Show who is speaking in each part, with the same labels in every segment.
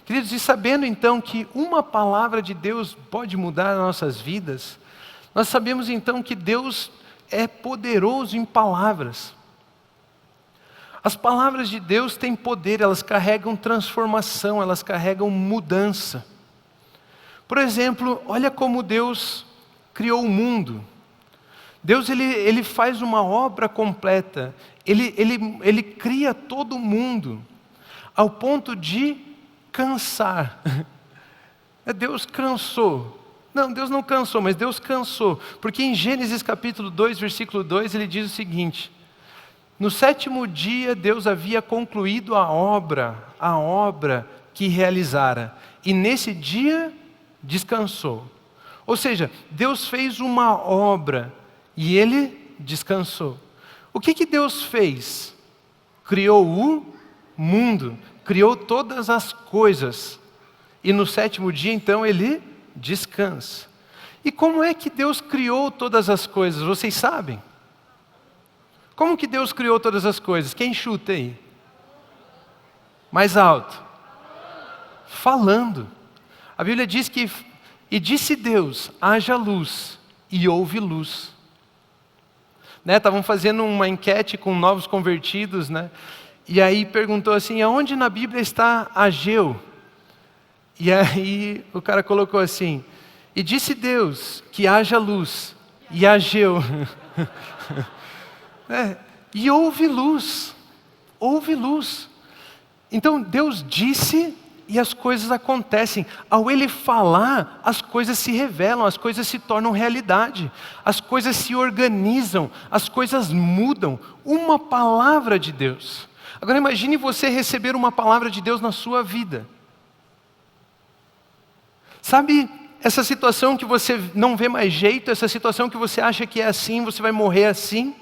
Speaker 1: Queridos, e sabendo então que uma palavra de Deus pode mudar as nossas vidas, nós sabemos então que Deus é poderoso em palavras. As palavras de Deus têm poder, elas carregam transformação, elas carregam mudança. Por exemplo, olha como Deus criou o mundo. Deus ele faz uma obra completa, ele cria todo o mundo, ao ponto de cansar. Deus cansou. Não, Deus não cansou, mas Deus cansou. Porque em Gênesis capítulo 2, versículo 2, ele diz o seguinte: no 7º dia Deus havia concluído a obra que realizara, e nesse dia descansou. Ou seja, Deus fez uma obra e Ele descansou. O que Deus fez? Criou o mundo, criou todas as coisas, e no 7º dia então Ele descansa. E como é que Deus criou todas as coisas? Vocês sabem? Como que Deus criou todas as coisas? Quem chuta aí? Mais alto. Falando. A Bíblia diz que, e disse Deus, haja luz, e houve luz. Estavam fazendo uma enquete com novos convertidos, e aí perguntou assim, aonde na Bíblia está Ageu? E aí o cara colocou assim, e disse Deus que haja luz, e Ageu. E houve luz, houve luz. Então Deus disse e as coisas acontecem. Ao Ele falar, as coisas se revelam, as coisas se tornam realidade, as coisas se organizam, as coisas mudam. Uma palavra de Deus. Agora imagine você receber uma palavra de Deus na sua vida. Sabe essa situação que você não vê mais jeito, essa situação que você acha que é assim, você vai morrer assim?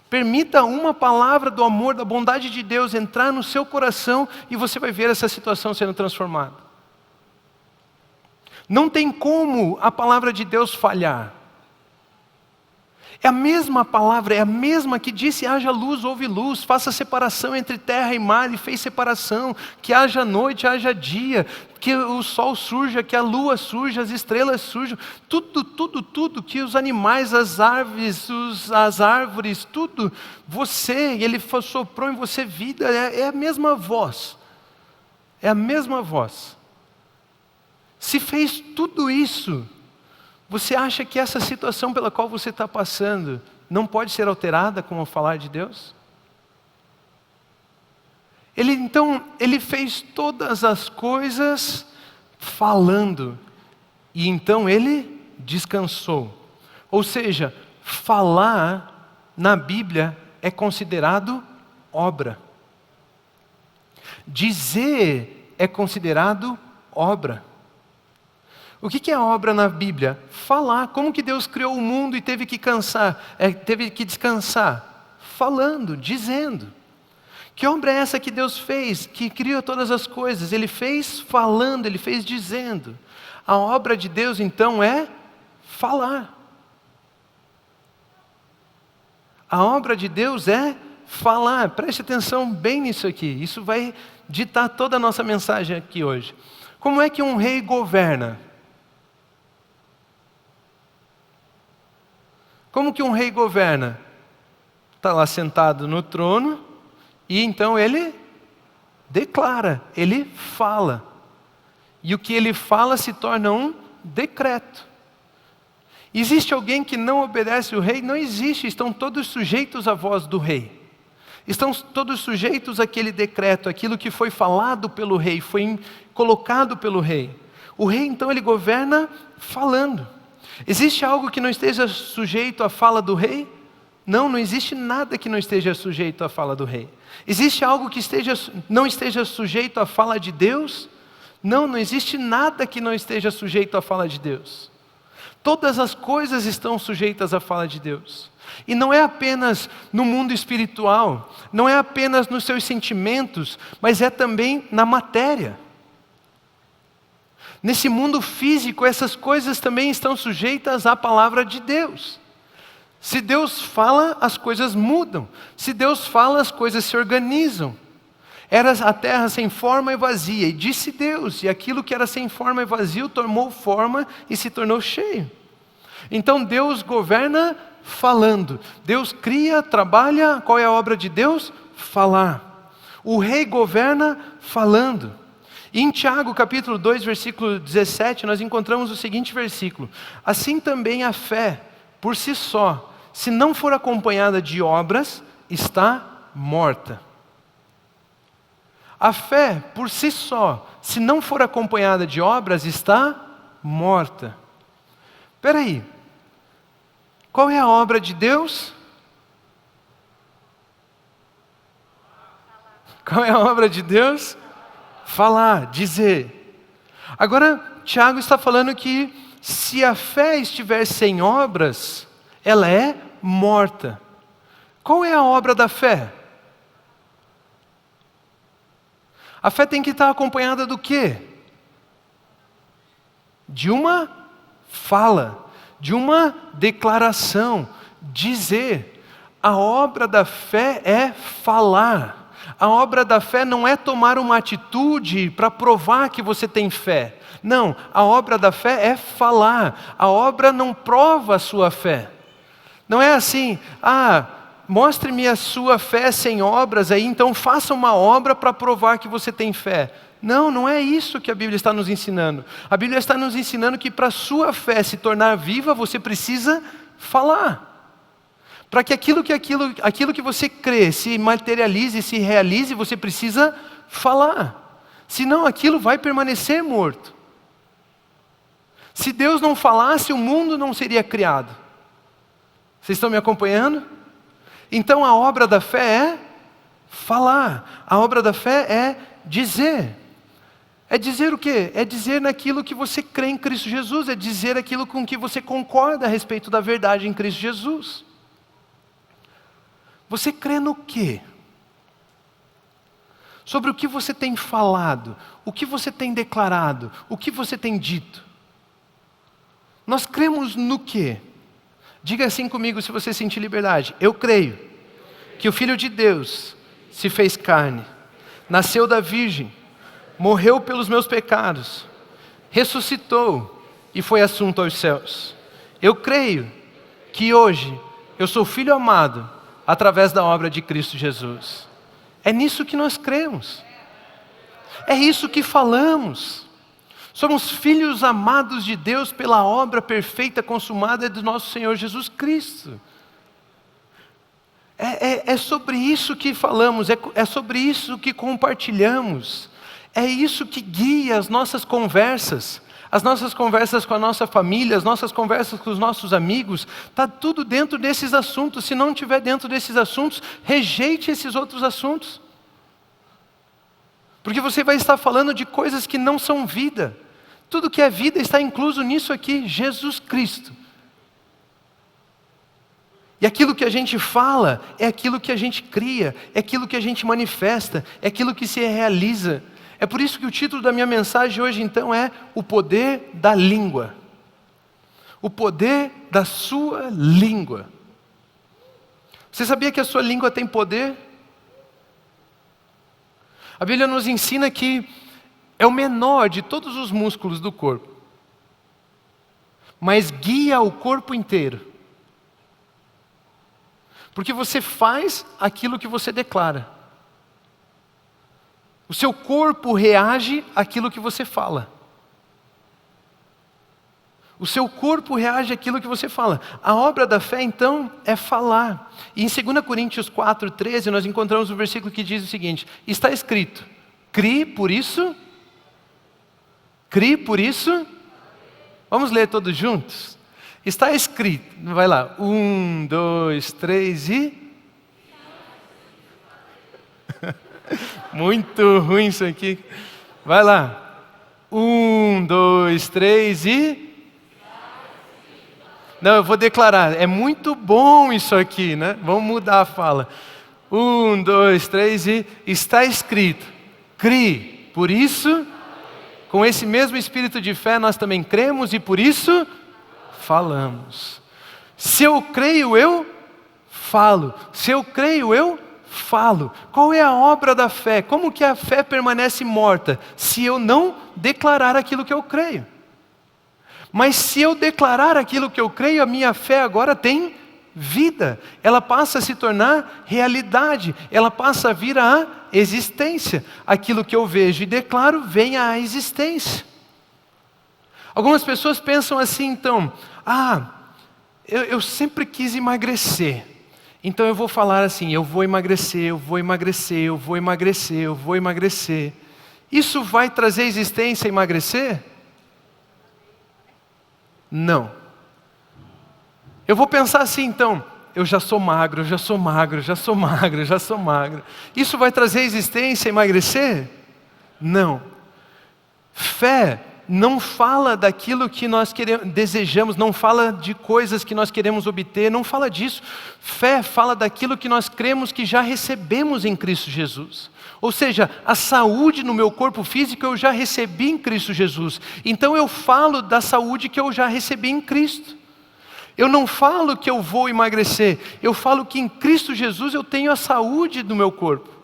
Speaker 1: Permita uma palavra do amor, da bondade de Deus entrar no seu coração e você vai ver essa situação sendo transformada. Não tem como a palavra de Deus falhar. É a mesma palavra, é a mesma que disse haja luz, houve luz, faça separação entre terra e mar e fez separação, que haja noite, haja dia, que o sol surja, que a lua surja, as estrelas surjam, tudo, que os animais, as aves, as árvores, tudo, Ele soprou em você vida, é a mesma voz, é a mesma voz. Se fez tudo isso, você acha que essa situação pela qual você está passando não pode ser alterada com o falar de Deus? Ele fez todas as coisas falando, e então Ele descansou. Ou seja, falar na Bíblia é considerado obra. Dizer é considerado obra. O que é obra na Bíblia? Falar. Como que Deus criou o mundo e teve que descansar? Falando, dizendo. Que obra é essa que Deus fez, que criou todas as coisas? Ele fez falando, Ele fez dizendo. A obra de Deus então é falar. A obra de Deus é falar. Preste atenção bem nisso aqui. Isso vai ditar toda a nossa mensagem aqui hoje. Como é que um rei governa? Como que um rei governa? Está lá sentado no trono e então ele declara, ele fala. E o que ele fala se torna um decreto. Existe alguém que não obedece o rei? Não existe, estão todos sujeitos à voz do rei. Estão todos sujeitos àquele decreto, aquilo que foi falado pelo rei, foi colocado pelo rei. O rei então ele governa falando. Existe algo que não esteja sujeito à fala do rei? Não existe nada que não esteja sujeito à fala do rei. Existe algo que não esteja sujeito à fala de Deus? Não existe nada que não esteja sujeito à fala de Deus. Todas as coisas estão sujeitas à fala de Deus. E não é apenas no mundo espiritual, não é apenas nos seus sentimentos, mas é também na matéria. Nesse mundo físico, essas coisas também estão sujeitas à palavra de Deus. Se Deus fala, as coisas mudam. Se Deus fala, as coisas se organizam. Era a terra sem forma e vazia, e disse Deus, e aquilo que era sem forma e vazio tomou forma e se tornou cheio. Então Deus governa falando. Deus cria, trabalha. Qual é a obra de Deus? Falar. O rei governa falando. E em Tiago capítulo 2, versículo 17, nós encontramos o seguinte versículo: assim também a fé, por si só, se não for acompanhada de obras, está morta. A fé, por si só, se não for acompanhada de obras, está morta. Espera aí. Qual é a obra de Deus? Qual é a obra de Deus? Falar, dizer. Agora, Tiago está falando que se a fé estiver sem obras, ela é morta. Qual é a obra da fé? A fé tem que estar acompanhada do quê? De uma fala, de uma declaração, dizer. A obra da fé é falar. A obra da fé não é tomar uma atitude para provar que você tem fé. Não, a obra da fé é falar. A obra não prova a sua fé. Não é assim, mostre-me a sua fé sem obras, aí então faça uma obra para provar que você tem fé. Não, não é isso que a Bíblia está nos ensinando. A Bíblia está nos ensinando que para a sua fé se tornar viva, você precisa falar. Para que aquilo que você crê se materialize, se realize, você precisa falar. Senão aquilo vai permanecer morto. Se Deus não falasse, o mundo não seria criado. Vocês estão me acompanhando? Então a obra da fé é falar. A obra da fé é dizer. É dizer o quê? É dizer naquilo que você crê em Cristo Jesus. É dizer aquilo com que você concorda a respeito da verdade em Cristo Jesus. Você crê no quê? Sobre o que você tem falado, o que você tem declarado, o que você tem dito. Nós cremos no quê? Diga assim comigo se você sentir liberdade. Eu creio que o Filho de Deus se fez carne, nasceu da Virgem, morreu pelos meus pecados, ressuscitou e foi assunto aos céus. Eu creio que hoje eu sou filho amado através da obra de Cristo Jesus. É nisso que nós cremos. É isso que falamos. Somos filhos amados de Deus pela obra perfeita consumada do nosso Senhor Jesus Cristo. É sobre isso que falamos, é sobre isso que compartilhamos. É isso que guia as nossas conversas com a nossa família, as nossas conversas com os nossos amigos. Está tudo dentro desses assuntos. Se não estiver dentro desses assuntos, rejeite esses outros assuntos. Porque você vai estar falando de coisas que não são vida. Tudo que é vida está incluso nisso aqui, Jesus Cristo. E aquilo que a gente fala é aquilo que a gente cria, é aquilo que a gente manifesta, é aquilo que se realiza. É por isso que o título da minha mensagem hoje então é o poder da língua. O poder da sua língua. Você sabia que a sua língua tem poder? A Bíblia nos ensina que é o menor de todos os músculos do corpo, mas guia o corpo inteiro. Porque você faz aquilo que você declara. O seu corpo reage àquilo que você fala. O seu corpo reage àquilo que você fala. A obra da fé, então, é falar. E em 2 Coríntios 4:13, nós encontramos um versículo que diz o seguinte: está escrito, crie por isso. Vamos ler todos juntos? Está escrito, vai lá, 1, 2, 3 e... Muito ruim isso aqui. Vai lá. 1, 2, 3 e... Não, eu vou declarar. É muito bom isso aqui, né? Vamos mudar a fala. 1, 2, 3 e... Está escrito. Crie. Por isso, com esse mesmo espírito de fé, nós também cremos e por isso falamos. Se eu creio, eu falo. Se eu creio, eu falo. Qual é a obra da fé? Como que a fé permanece morta? Se eu não declarar aquilo que eu creio. Mas se eu declarar aquilo que eu creio, a minha fé agora tem vida. Ela passa a se tornar realidade. Ela passa a vir à existência. Aquilo que eu vejo e declaro vem à existência. Algumas pessoas pensam assim, então, eu sempre quis emagrecer. Então eu vou falar assim, eu vou emagrecer, eu vou emagrecer, eu vou emagrecer, eu vou emagrecer. Isso vai trazer existência emagrecer? Não. Eu vou pensar assim então, eu já sou magro, eu já sou magro, eu já sou magro, eu já sou magro. Isso vai trazer existência emagrecer? Não. Fé não fala daquilo que nós desejamos, não fala de coisas que nós queremos obter, não fala disso. Fé fala daquilo que nós cremos que já recebemos em Cristo Jesus. Ou seja, a saúde no meu corpo físico eu já recebi em Cristo Jesus. Então eu falo da saúde que eu já recebi em Cristo. Eu não falo que eu vou emagrecer, eu falo que em Cristo Jesus eu tenho a saúde do meu corpo.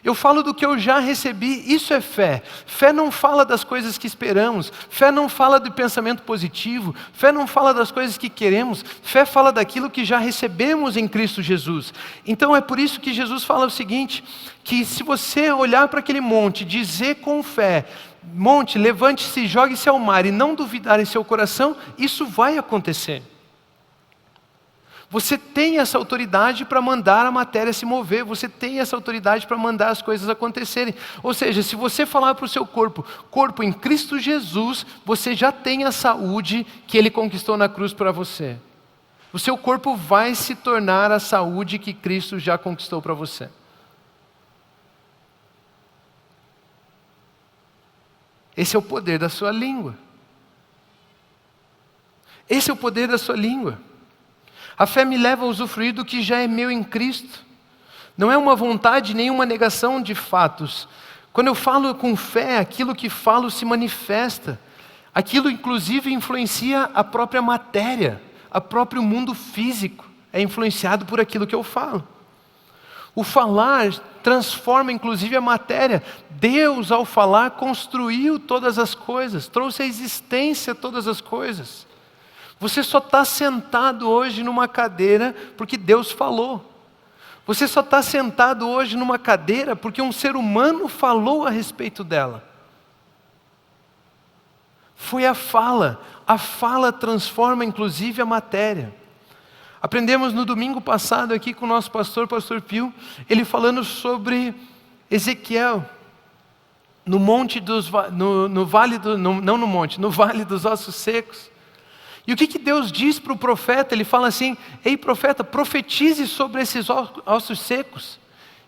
Speaker 1: Eu falo do que eu já recebi, isso é fé. Fé não fala das coisas que esperamos, fé não fala do pensamento positivo, fé não fala das coisas que queremos, fé fala daquilo que já recebemos em Cristo Jesus. Então é por isso que Jesus fala o seguinte, que se você olhar para aquele monte, dizer com fé, monte, levante-se, jogue-se ao mar e não duvidar em seu coração, isso vai acontecer. Você tem essa autoridade para mandar a matéria se mover, você tem essa autoridade para mandar as coisas acontecerem. Ou seja, se você falar para o seu corpo em Cristo Jesus, você já tem a saúde que Ele conquistou na cruz para você. O seu corpo vai se tornar a saúde que Cristo já conquistou para você. Esse é o poder da sua língua. Esse é o poder da sua língua. A fé me leva a usufruir do que já é meu em Cristo. Não é uma vontade nem uma negação de fatos. Quando eu falo com fé, aquilo que falo se manifesta. Aquilo inclusive influencia a própria matéria, o próprio mundo físico é influenciado por aquilo que eu falo. O falar transforma inclusive a matéria. Deus, ao falar, construiu todas as coisas, trouxe à existência todas as coisas. Você só está sentado hoje numa cadeira porque Deus falou. Você só está sentado hoje numa cadeira porque um ser humano falou a respeito dela. Foi a fala. A fala transforma inclusive a matéria. Aprendemos no domingo passado aqui com o nosso pastor Pio, ele falando sobre Ezequiel, no monte dos, no vale do, no, não no monte, no vale dos ossos secos. E o que Deus diz para o profeta? Ele fala assim, ei profeta, profetize sobre esses ossos secos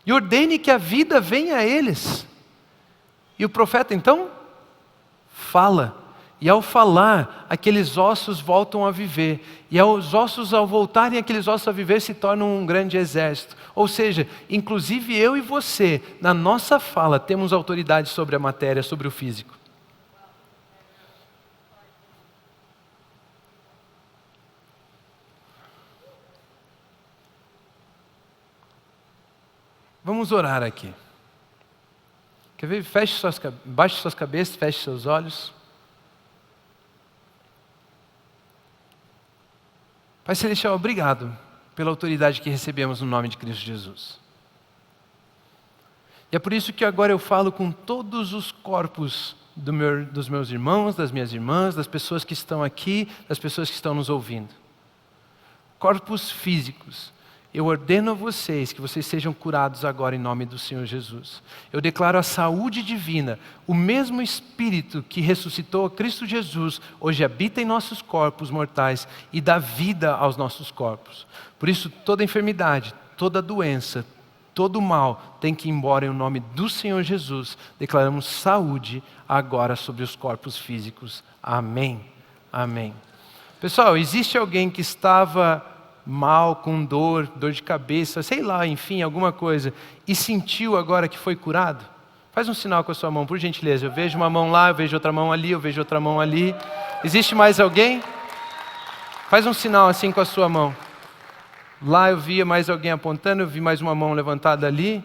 Speaker 1: e ordene que a vida venha a eles. E o profeta então fala. E ao falar, aqueles ossos voltam a viver. E os ossos, ao voltarem aqueles ossos a viver, se tornam um grande exército. Ou seja, inclusive eu e você, na nossa fala, temos autoridade sobre a matéria, sobre o físico. Vamos orar aqui. Quer ver? Baixe suas cabeças, feche seus olhos. Pai Celestial, obrigado pela autoridade que recebemos no nome de Cristo Jesus. E é por isso que agora eu falo com todos os corpos dos meus irmãos, das minhas irmãs, das pessoas que estão aqui, das pessoas que estão nos ouvindo. Corpos físicos. Eu ordeno a vocês que vocês sejam curados agora em nome do Senhor Jesus. Eu declaro a saúde divina, o mesmo Espírito que ressuscitou a Cristo Jesus, hoje habita em nossos corpos mortais e dá vida aos nossos corpos. Por isso, toda enfermidade, toda doença, todo mal tem que ir embora em nome do Senhor Jesus. Declaramos saúde agora sobre os corpos físicos. Amém. Amém. Pessoal, existe alguém que estava mal, com dor de cabeça, sei lá, enfim, alguma coisa, e sentiu agora que foi curado? Faz um sinal com a sua mão, por gentileza. Eu vejo uma mão lá, eu vejo outra mão ali, eu vejo outra mão ali. Existe mais alguém? Faz um sinal assim com a sua mão. Lá eu via mais alguém apontando, eu vi mais uma mão levantada ali,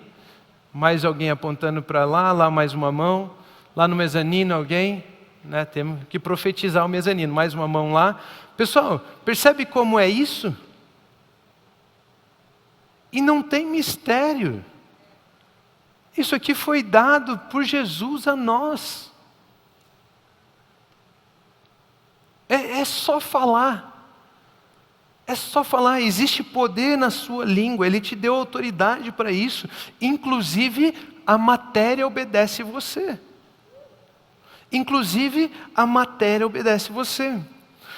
Speaker 1: mais alguém apontando para lá, lá mais uma mão, lá no mezanino alguém, né? Temos que profetizar o mezanino, mais uma mão lá. Pessoal, percebe como é isso? E não tem mistério. Isso aqui foi dado por Jesus a nós. É só falar. É só falar, existe poder na sua língua, Ele te deu autoridade para isso. Inclusive, a matéria obedece você. Inclusive, a matéria obedece você.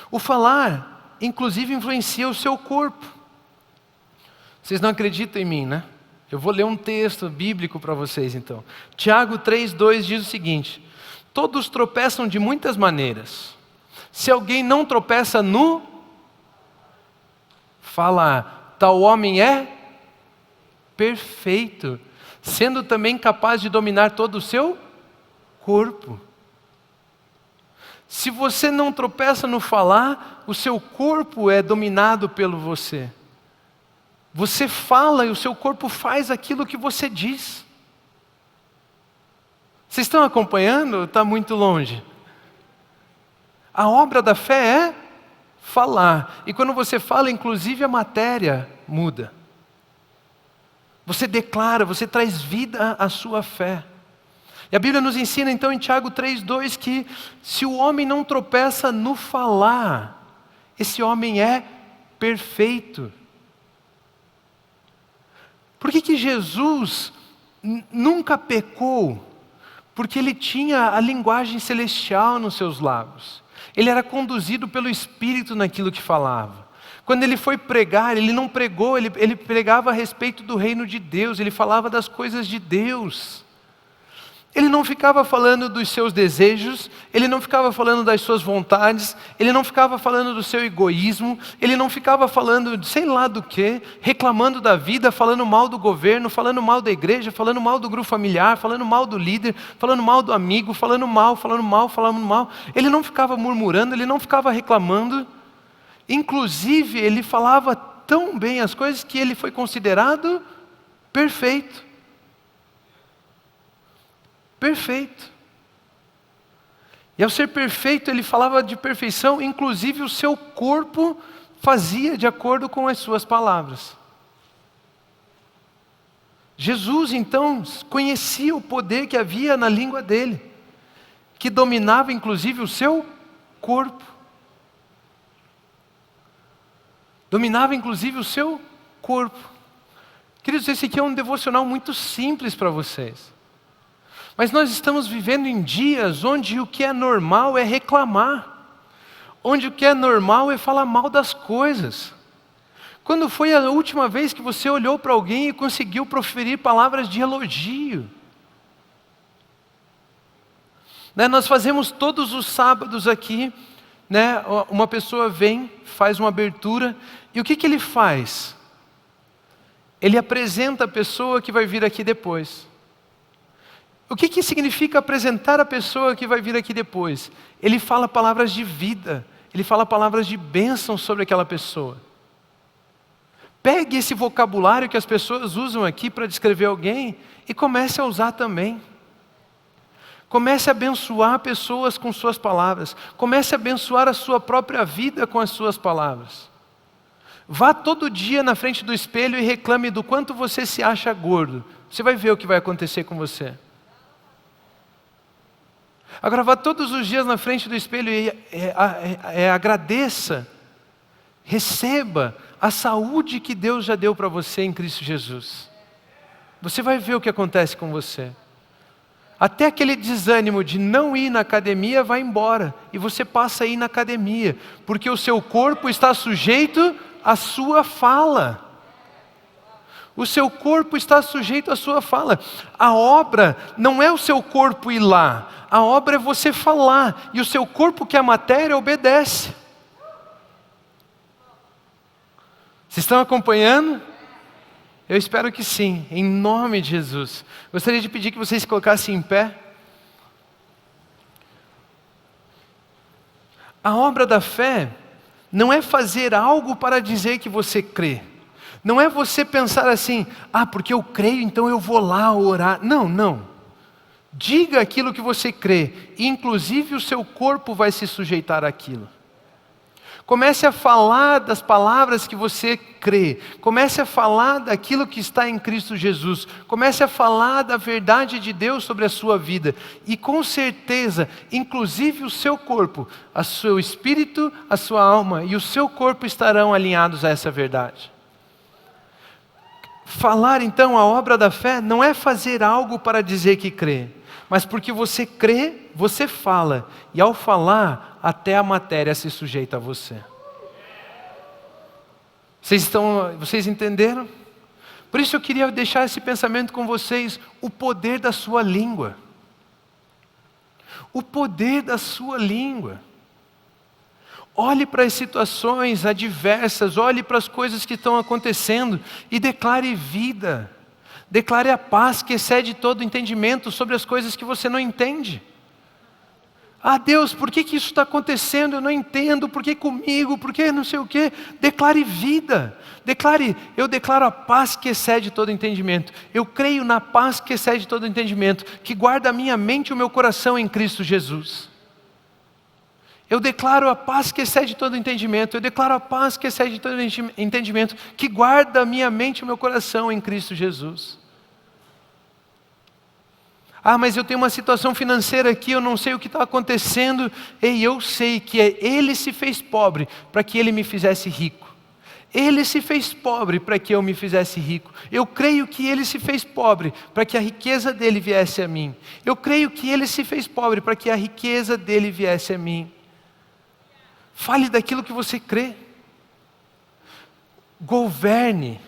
Speaker 1: O falar, inclusive, influencia o seu corpo. Vocês não acreditam em mim, né? Eu vou ler um texto bíblico para vocês, então. Tiago 3:2 diz o seguinte: todos tropeçam de muitas maneiras. Se alguém não tropeça no falar, tal homem é perfeito, sendo também capaz de dominar todo o seu corpo. Se você não tropeça no falar, o seu corpo é dominado pelo você. Você fala e o seu corpo faz aquilo que você diz. Vocês estão acompanhando ou está muito longe? A obra da fé é falar. E quando você fala, inclusive a matéria muda. Você declara, você traz vida à sua fé. E a Bíblia nos ensina então em Tiago 3:2 que se o homem não tropeça no falar, esse homem é perfeito. Por que Jesus nunca pecou? Porque ele tinha a linguagem celestial nos seus lábios. Ele era conduzido pelo Espírito naquilo que falava. Quando ele foi pregar, ele não pregou, ele pregava a respeito do reino de Deus, ele falava das coisas de Deus. Ele não ficava falando dos seus desejos, ele não ficava falando das suas vontades, ele não ficava falando do seu egoísmo, ele não ficava falando de sei lá do que, reclamando da vida, falando mal do governo, falando mal da igreja, falando mal do grupo familiar, falando mal do líder, falando mal do amigo, falando mal. Ele não ficava murmurando, ele não ficava reclamando. Inclusive, ele falava tão bem as coisas que ele foi considerado perfeito. Perfeito. E ao ser perfeito, ele falava de perfeição, inclusive o seu corpo fazia de acordo com as suas palavras. Jesus, então, conhecia o poder que havia na língua dele, que dominava inclusive o seu corpo. Dominava inclusive o seu corpo. Queridos, esse aqui é um devocional muito simples para vocês. Mas nós estamos vivendo em dias onde o que é normal é reclamar. Onde o que é normal é falar mal das coisas. Quando foi a última vez que você olhou para alguém e conseguiu proferir palavras de elogio? Né, nós fazemos todos os sábados aqui, né, uma pessoa vem, faz uma abertura, e o que ele faz? Ele apresenta a pessoa que vai vir aqui depois. O que significa apresentar a pessoa que vai vir aqui depois? Ele fala palavras de vida, ele fala palavras de bênção sobre aquela pessoa. Pegue esse vocabulário que as pessoas usam aqui para descrever alguém e comece a usar também. Comece a abençoar pessoas com suas palavras. Comece a abençoar a sua própria vida com as suas palavras. Vá todo dia na frente do espelho e reclame do quanto você se acha gordo. Você vai ver o que vai acontecer com você. Agora vá todos os dias na frente do espelho e agradeça, receba a saúde que Deus já deu para você em Cristo Jesus. Você vai ver o que acontece com você. Até aquele desânimo de não ir na academia vai embora e você passa a ir na academia, porque o seu corpo está sujeito à sua fala. O seu corpo está sujeito à sua fala. A obra não é o seu corpo ir lá. A obra é você falar. E o seu corpo, que é a matéria, obedece. Vocês estão acompanhando? Eu espero que sim, em nome de Jesus. Gostaria de pedir que vocês se colocassem em pé. A obra da fé não é fazer algo para dizer que você crê. Não é você pensar assim, porque eu creio, então eu vou lá orar. Não, não. Diga aquilo que você crê, e inclusive o seu corpo vai se sujeitar àquilo. Comece a falar das palavras que você crê. Comece a falar daquilo que está em Cristo Jesus. Comece a falar da verdade de Deus sobre a sua vida. E com certeza, inclusive o seu corpo, o seu espírito, a sua alma e o seu corpo estarão alinhados a essa verdade. Falar então a obra da fé não é fazer algo para dizer que crê, mas porque você crê, você fala. E ao falar, até a matéria se sujeita a você. Vocês entenderam? Por isso eu queria deixar esse pensamento com vocês, o poder da sua língua. O poder da sua língua. Olhe para as situações adversas, olhe para as coisas que estão acontecendo e declare vida. Declare a paz que excede todo entendimento sobre as coisas que você não entende. Deus, por que isso está acontecendo? Eu não entendo, por que comigo? Por que não sei o quê? Declare vida. Eu declaro a paz que excede todo entendimento. Eu creio na paz que excede todo entendimento, que guarda a minha mente e o meu coração em Cristo Jesus. Eu declaro a paz que excede todo entendimento. Eu declaro a paz que excede todo entendimento, que guarda a minha mente e o meu coração em Cristo Jesus. Mas eu tenho uma situação financeira aqui, eu não sei o que está acontecendo. Eu sei que Ele se fez pobre para que Ele me fizesse rico. Ele se fez pobre para que eu me fizesse rico. Eu creio que Ele se fez pobre para que a riqueza dEle viesse a mim. Eu creio que Ele se fez pobre para que a riqueza dEle viesse a mim. Fale daquilo que você crê. Governe,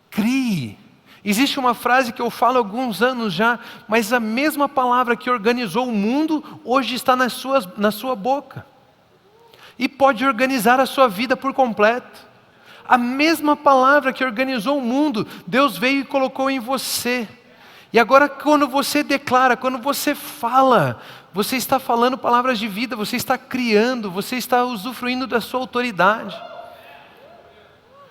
Speaker 1: crie. Existe uma frase que eu falo há alguns anos já, mas a mesma palavra que organizou o mundo, hoje está na sua boca. E pode organizar a sua vida por completo. A mesma palavra que organizou o mundo, Deus veio e colocou em você. E agora quando você declara, quando você fala, você está falando palavras de vida, você está criando, você está usufruindo da sua autoridade.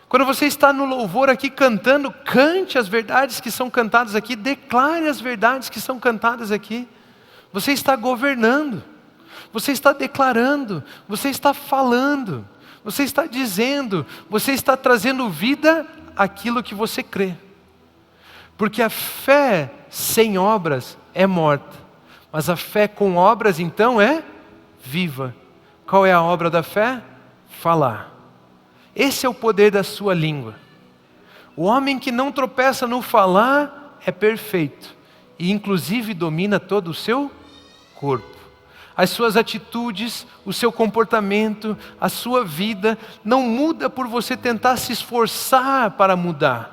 Speaker 1: Quando você está no louvor aqui cantando, cante as verdades que são cantadas aqui, declare as verdades que são cantadas aqui. Você está governando, você está declarando, você está falando, você está dizendo, você está trazendo vida àquilo que você crê. Porque a fé sem obras é morta, mas a fé com obras então é viva. Qual é a obra da fé? Falar. Esse é o poder da sua língua. O homem que não tropeça no falar é perfeito e inclusive domina todo o seu corpo. As suas atitudes, o seu comportamento, a sua vida não muda por você tentar se esforçar para mudar.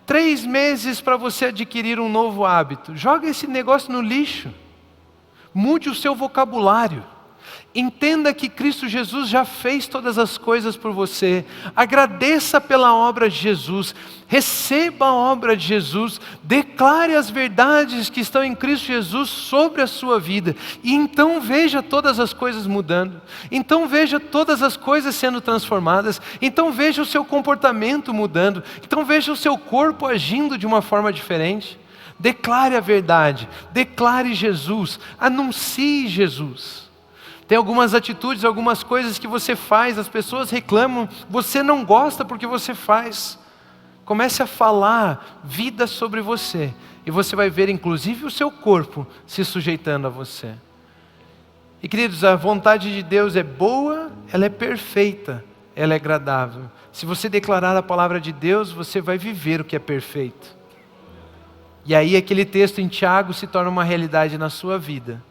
Speaker 1: 3 meses para você adquirir um novo hábito. Joga esse negócio no lixo. Mude o seu vocabulário. Entenda que Cristo Jesus já fez todas as coisas por você. Agradeça pela obra de Jesus. Receba a obra de Jesus. Declare as verdades que estão em Cristo Jesus sobre a sua vida. E então veja todas as coisas mudando. Então veja todas as coisas sendo transformadas. Então veja o seu comportamento mudando. Então veja o seu corpo agindo de uma forma diferente. Declare a verdade. Declare Jesus. Anuncie Jesus. Tem algumas atitudes, algumas coisas que você faz, as pessoas reclamam, você não gosta porque você faz. Comece a falar vida sobre você, e você vai ver inclusive o seu corpo se sujeitando a você. E queridos, a vontade de Deus é boa, ela é perfeita, ela é agradável. Se você declarar a palavra de Deus, você vai viver o que é perfeito. E aí aquele texto em Tiago se torna uma realidade na sua vida.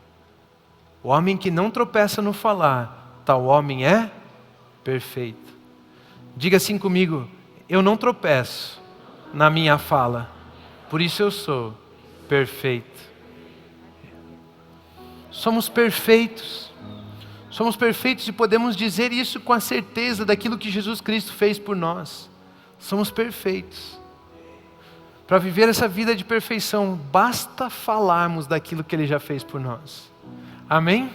Speaker 1: O homem que não tropeça no falar, tal homem é perfeito. Diga assim comigo: eu não tropeço na minha fala, por isso eu sou perfeito. Somos perfeitos. Somos perfeitos e podemos dizer isso com a certeza daquilo que Jesus Cristo fez por nós. Somos perfeitos. Para viver essa vida de perfeição, basta falarmos daquilo que Ele já fez por nós. Amém?